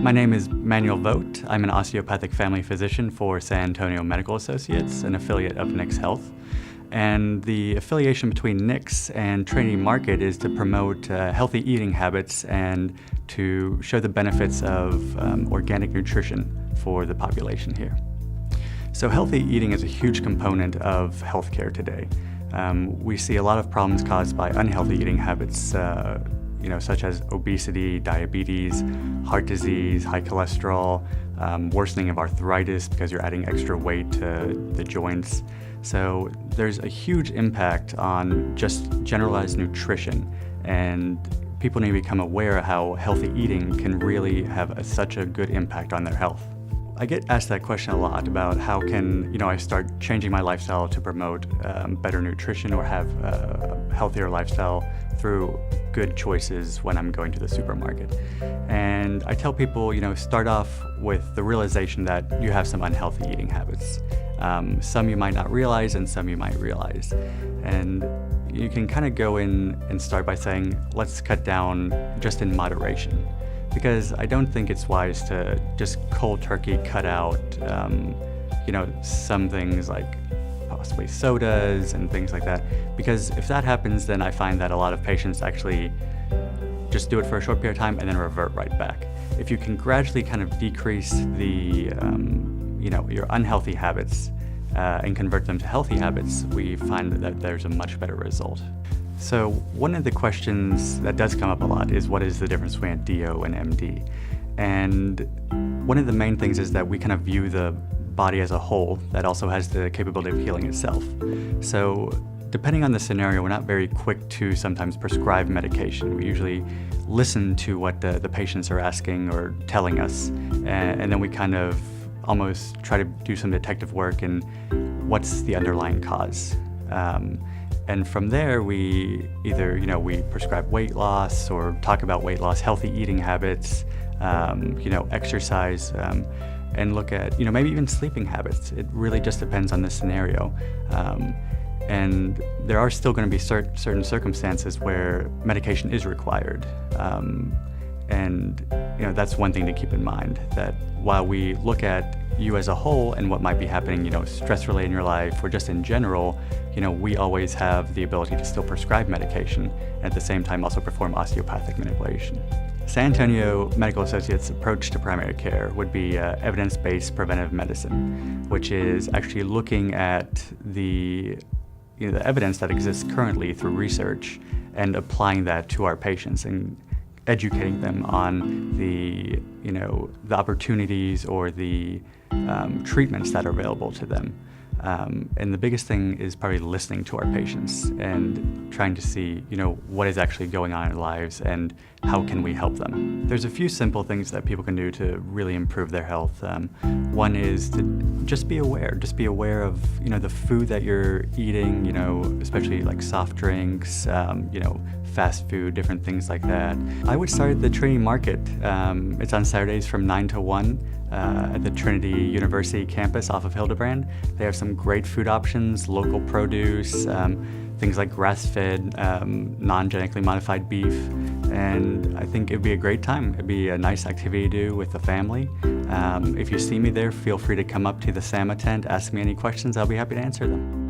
My name is Manuel Vogt. I'm an osteopathic family physician for San Antonio Medical Associates, an affiliate of Nix Health. And the affiliation between Nix and Trinity Market is to promote healthy eating habits and to show the benefits of organic nutrition for the population here. So healthy eating is a huge component of healthcare today. We see a lot of problems caused by unhealthy eating habits, such as obesity, diabetes, heart disease, high cholesterol, worsening of arthritis because you're adding extra weight to the joints. So there's a huge impact on just generalized nutrition, and people need to become aware of how healthy eating can really have such a good impact on their health. I get asked that question a lot about how can I start changing my lifestyle to promote better nutrition or have a healthier lifestyle through good choices when I'm going to the supermarket. And I tell people, start off with the realization that you have some unhealthy eating habits. Some you might not realize and some you might realize. And you can kind of go in and start by saying, let's cut down just in moderation. Because I don't think it's wise to just cold turkey cut out, some things like possibly sodas and things like that. Because if that happens, then I find that a lot of patients actually just do it for a short period of time and then revert right back. If you can gradually kind of decrease the, your unhealthy habits and convert them to healthy habits, we find that there's a much better result. So one of the questions that does come up a lot is what is the difference between a DO and MD? And one of the main things is that we kind of view the body as a whole that also has the capability of healing itself. So depending on the scenario, we're not very quick to sometimes prescribe medication. We usually listen to what the patients are asking or telling us, and then we kind of almost try to do some detective work in what's the underlying cause. And from there, we either, we prescribe weight loss or talk about weight loss, healthy eating habits, exercise, and look at, maybe even sleeping habits. It really just depends on the scenario. And there are still going to be certain circumstances where medication is required. And that's one thing to keep in mind, that while we look at you as a whole and what might be happening, stress-related in your life or just in general, we always have the ability to still prescribe medication and at the same time also perform osteopathic manipulation. San Antonio Medical Associates' approach to primary care would be evidence-based preventive medicine, which is actually looking at the evidence that exists currently through research and applying that to our patients and educating them on the opportunities or the treatments that are available to them. And the biggest thing is probably listening to our patients and trying to see, what is actually going on in their lives and how can we help them. There's a few simple things that people can do to really improve their health. One is to just be aware of, the food that you're eating, especially like soft drinks, fast food, different things like that. I would start at the Trinity Market. It's on Saturdays from 9 to 1 at the Trinity University campus off of Hildebrand. They have some great food options, local produce, things like grass-fed, non-genetically modified beef, and I think it'd be a great time. It'd be a nice activity to do with the family. If you see me there, feel free to come up to the SAMA tent, ask me any questions. I'll be happy to answer them.